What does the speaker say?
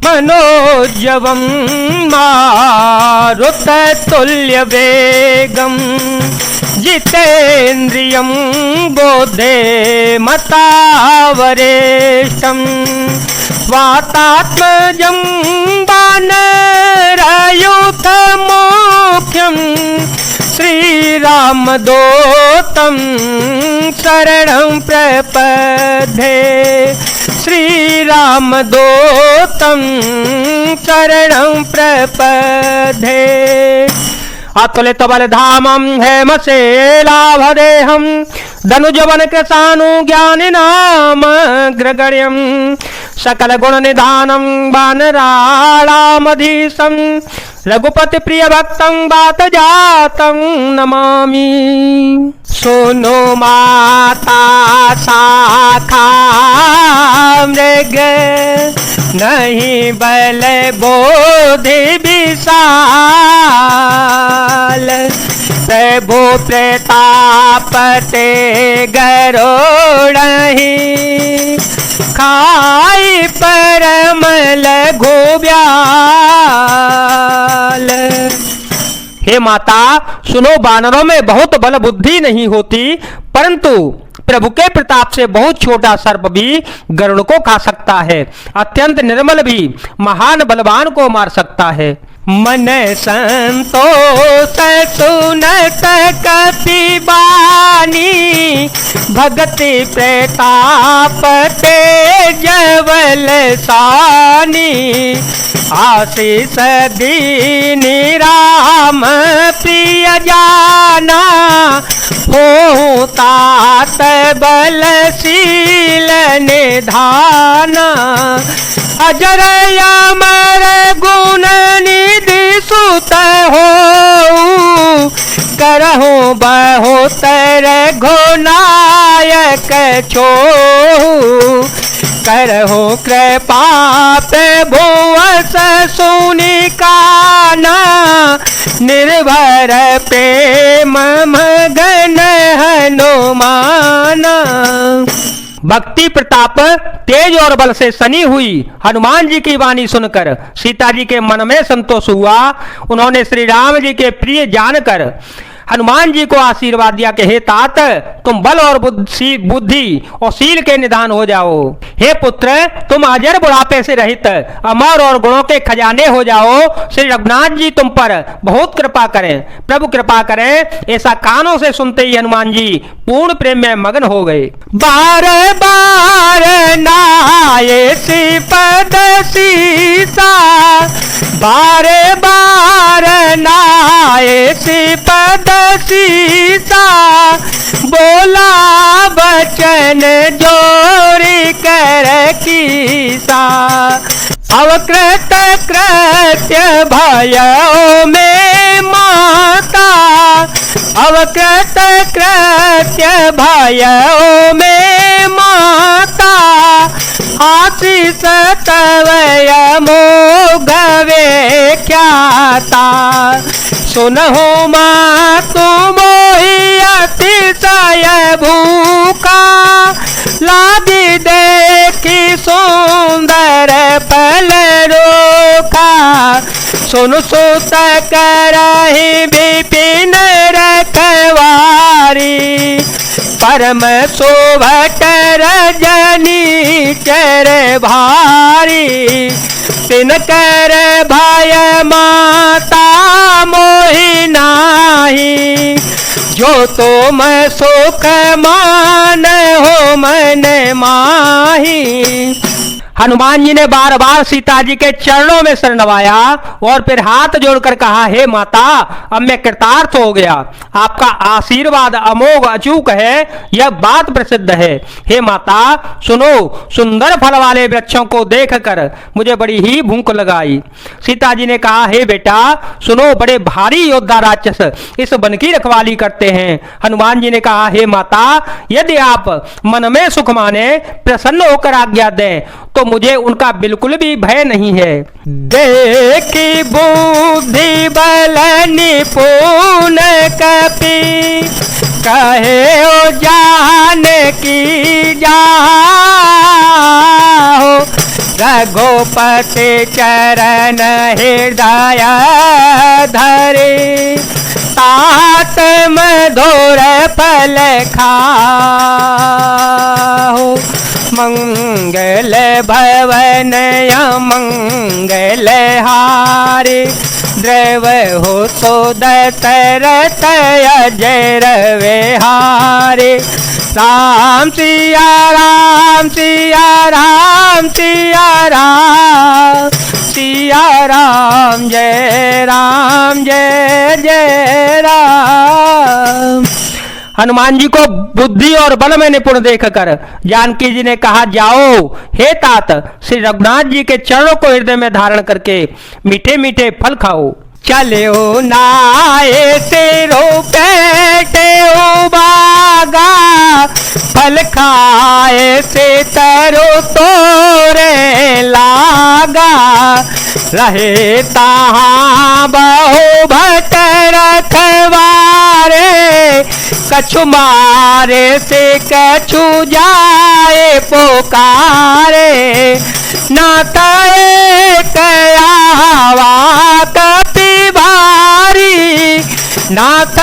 मनोजवं मारुततुल्य वेगं जितेन्द्रियं बोधे मतावरेशं वातात्मजं वानरयूथमुख्यं श्रीरामदूतं शरणं प्रपद्ये श्रीरामदूतं शरणं प्रपद्ये अतुलित बलधामं हेमशेलाभदेहं धनुजवन कृशानु ज्ञानिनामग्रगण्यं सकल गुण निधानं वानराणामधीशं रघुपति प्रिय भक्तं वात जातं नमामि। सुनो माता शाखा मृग नहीं बल बोधि विशाल प्रभु प्रताप ते गरुड़हि खाई परम लघु ब्याल। हे माता सुनो, वानरों में बहुत बल बुद्धि नहीं होती, परंतु प्रभु के प्रताप से बहुत छोटा सर्प भी गरुड़ को खा सकता है। अत्यंत निर्मल भी महान बलवान को मार सकता है। मन संतोष सुनत कपि बानी भगति प्रताप तेजवल सानी आशीष दीनी राम प्रिय जाना हो तात बलशील निधाना अजर अमर गुण निधि सुत हो करहु बहुत रघुनायक छो करहु कृपा भुवस सुनि काना निर्भर प्रेम मगन हनुमाना। भक्ति प्रताप तेज और बल से सनी हुई हनुमान जी की वाणी सुनकर सीता जी के मन में संतोष हुआ। उन्होंने श्री राम जी के प्रिय जानकर हनुमान जी को आशीर्वाद दिया कि हे तात, तुम बल और बुद्धि और शील के निधान हो जाओ। हे पुत्र, तुम अजर बुढ़ापे से रहित अमर और गुणों के खजाने हो जाओ। श्री रघुनाथ जी तुम पर बहुत कृपा करें, प्रभु कृपा करें। ऐसा कानों से सुनते ही हनुमान जी पूर्ण प्रेम में मगन हो गए। बार बार नाये पद सीसा बार बार नाये पद सीसा बोला बचन जोरी कर कीसा अवकृत कृत्य भयो में माता अवकृत कृत्य भयो में माता आशीष तवय मोगवे ख्याता सुनहु माँ तुम अतिशय भूखा लागी देखी सुंदर पल रोखा सुन सुत करहि विपिन रखवारी परम शोभट रजनी चर भारी तिन कर भय माता मोहि नाही जो तुम सुख मान हो मन माही। हनुमान जी ने बार बार सीता जी के चरणों में सिर नवाया और फिर हाथ जोड़कर कहा, हे माता, अब मैं कृतार्थ हो गया। आपका आशीर्वाद अमोघ अचूक है, यह बात प्रसिद्ध है। हे माता सुनो, सुंदर फल वाले वृक्षों को देखकर मुझे बड़ी ही भूख लगाई। सीता जी ने कहा, हे बेटा सुनो, बड़े भारी योद्धा राक्षस इस वन की रखवाली करते हैं। हनुमान जी ने कहा, हे माता, यदि आप मन में सुख माने, प्रसन्न होकर आज्ञा दें तो मुझे उनका बिल्कुल भी भय नहीं है। देखी बुद्धि बल निपुण कपि कहे ओ जान की जाओ रघुपति चरण हृदय धरे, तात मधुर फल खाओ, मंगल भवन अमंगल हारे, द्रव हो तो दशरथ अजर विहारे। राम सिया राम सिया राम सिया राम, सिया राम जय जय राम। हनुमान जी को बुद्धि और बल में निपुण देखकर जानकी जी ने कहा, जाओ हे तात, श्री रघुनाथ जी के चरणों को हृदय में धारण करके मीठे मीठे फल खाओ। चलो नाए तेरो बैठे बागा, फल खाए से तरो तोरे लागा, रहे तहाँ बहु भट रखवारे, कछु मारे से कछु जाए पुकारे, नाथ एक आवा कपि भारी, नाथ